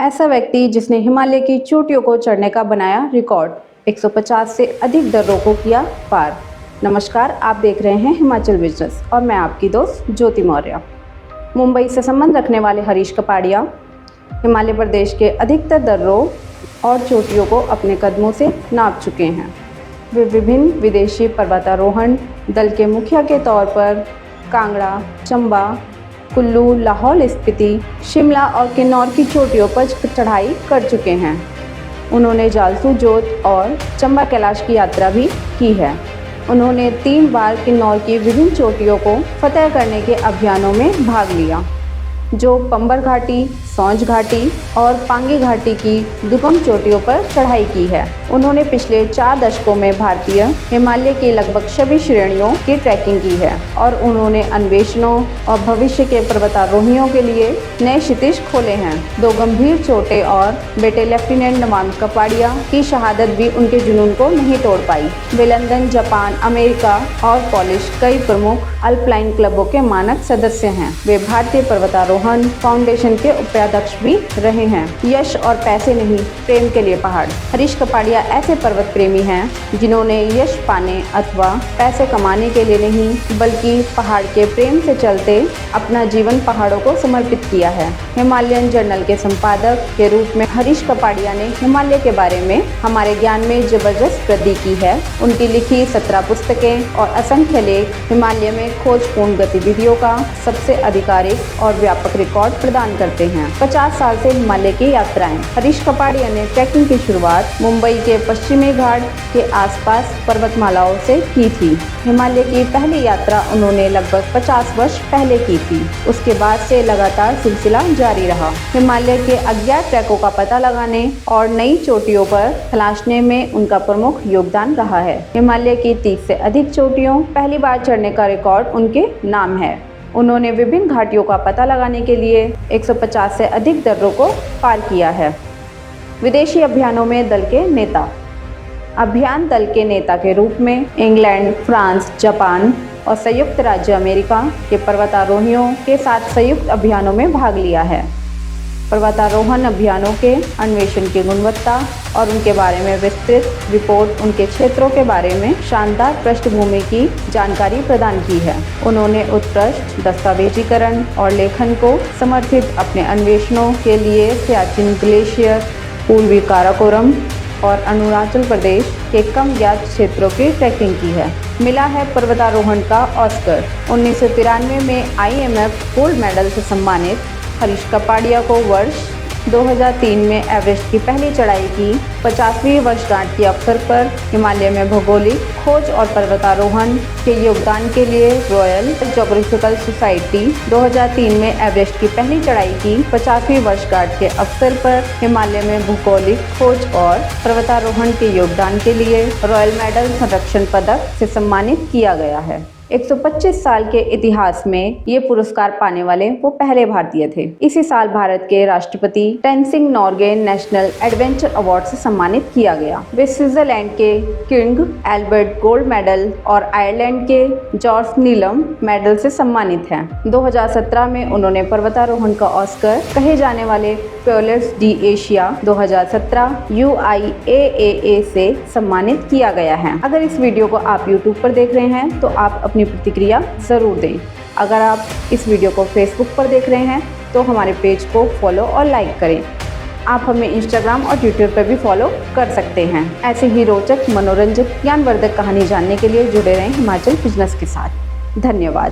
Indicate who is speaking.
Speaker 1: ऐसा व्यक्ति जिसने हिमालय की चोटियों को चढ़ने का बनाया रिकॉर्ड, 150 से अधिक दर्रों को किया पार। नमस्कार, आप देख रहे हैं हिमाचल बिजनेस और मैं आपकी दोस्त ज्योति मौर्य। मुंबई से संबंध रखने वाले हरीश कपाड़िया हिमालय प्रदेश के अधिकतर दर्रों और चोटियों को अपने कदमों से नाप चुके हैं। वे विभिन्न विदेशी पर्वतारोहण दल के मुखिया के तौर पर कांगड़ा, चंबा, कुल्लू, लाहौल स्पीति, शिमला और किन्नौर की चोटियों पर चढ़ाई कर चुके हैं। उन्होंने जालसू जोत और चंबा कैलाश की यात्रा भी की है। उन्होंने 3 बार किन्नौर की विभिन्न चोटियों को फतह करने के अभियानों में भाग लिया, जो पंबर घाटी, सौंज घाटी और पांगी घाटी की दुर्गम चोटियों पर चढ़ाई की है। उन्होंने पिछले 4 दशकों में भारतीय हिमालय की लगभग सभी श्रेणियों की ट्रैकिंग की है और उन्होंने अन्वेषणों और भविष्य के पर्वतारोहियों के लिए नए क्षितिज खोले हैं। 2 गंभीर चोटें और बेटे लेफ्टिनेंट नमामि कपाड़िया की शहादत भी उनके जुनून को नहीं तोड़ पाई। वे लंदन, जापान, अमेरिका और पॉलिश कई प्रमुख अल्पाइन क्लबों के मानक सदस्य हैं। वे भारतीय पर्वतारोहण फाउंडेशन के उपाध्यक्ष भी रहे हैं। यश और पैसे नहीं, प्रेम के लिए पहाड़। हरीश कपाड़िया ऐसे पर्वत प्रेमी हैं जिन्होंने यश पाने अथवा पैसे कमाने के लिए नहीं, बल्कि पहाड़ के प्रेम से चलते अपना जीवन पहाड़ों को समर्पित किया है। हिमालयन जर्नल के संपादक के रूप में हरीश कपाड़िया ने हिमालय के बारे में हमारे ज्ञान में जबरदस्त वृद्धि की है। उनकी लिखी 17 पुस्तकें और असंख्य लेख हिमालय में खोजपूर्ण गतिविधियों का सबसे आधिकारिक और व्यापक रिकॉर्ड प्रदान करते हैं। 50 साल से हिमालय की यात्राएं। हरीश कपाड़िया ने ट्रैकिंग की शुरुआत मुंबई के पश्चिमी घाट के आसपास पर्वतमालाओं से की थी। हिमालय की पहली यात्रा उन्होंने लगभग 50 वर्ष पहले की थी। उसके बाद से लगातार सिलसिला जारी रहा। हिमालय के अज्ञात ट्रैकों का पता लगाने और नई चोटियों पर तलाशने में उनका प्रमुख योगदान रहा है। हिमालय की 30 से अधिक चोटियों पहली बार चढ़ने का रिकॉर्ड उनके नाम है। उन्होंने विभिन्न घाटियों का पता लगाने के लिए 150 से अधिक दर्रों को पार किया है। विदेशी अभियानों में दल के नेता। अभियान दल के नेता के रूप में इंग्लैंड, फ्रांस, जापान और संयुक्त राज्य अमेरिका के पर्वतारोहियों के साथ संयुक्त अभियानों में भाग लिया है। पर्वतारोहण अभियानों के अन्वेषण की गुणवत्ता और उनके बारे में विस्तृत रिपोर्ट उनके क्षेत्रों के बारे में शानदार पृष्ठभूमि की जानकारी प्रदान की है। उन्होंने उत्कृष्ट दस्तावेजीकरण और लेखन को समर्थित अपने अन्वेषणों के लिए सियाचिन ग्लेशियर, पूर्वी काराकोरम और अरुणाचल प्रदेश के कम ज्ञात क्षेत्रों की ट्रैकिंग की है। मिला है पर्वतारोहण का ऑस्कर। 1993 में IMF गोल्ड मेडल से सम्मानित हरीश कपाड़िया को वर्ष 2003 में एवरेस्ट की पहली चढ़ाई की 50वीं वर्षगांठ के अवसर पर हिमालय में भौगोलिक खोज और पर्वतारोहण के योगदान के लिए रॉयल ज्योग्राफिकल सोसाइटी 2003 में एवरेस्ट की पहली चढ़ाई की 50वीं वर्षगांठ के अवसर पर हिमालय में भौगोलिक खोज और पर्वतारोहण के योगदान के लिए रॉयल मेडल संरक्षण पदक से सम्मानित किया गया है। 125 साल के इतिहास में ये पुरस्कार पाने वाले वो पहले भारतीय थे। इसी साल भारत के राष्ट्रपति Tenzing Norgay national adventure award से सम्मानित किया गया। वे स्विट्जरलैंड के किंग एल्बर्ट गोल्ड मेडल और आयरलैंड के जॉर्ज नीलम मेडल से सम्मानित हैं। 2017 में उन्होंने पर्वतारोहण का ऑस्कर कहे जाने वाले प्योलर्स डी एशिया 2017 UIAAA से सम्मानित किया गया है। अगर इस वीडियो को आप YouTube पर देख रहे हैं तो आप अपनी प्रतिक्रिया ज़रूर दें। अगर आप इस वीडियो को Facebook पर देख रहे हैं तो हमारे पेज को फॉलो और लाइक करें। आप हमें Instagram और Twitter पर भी फॉलो कर सकते हैं। ऐसे ही रोचक, मनोरंजक, ज्ञानवर्धक कहानी जानने के लिए जुड़े रहें हिमाचल बिजनेस के साथ। धन्यवाद।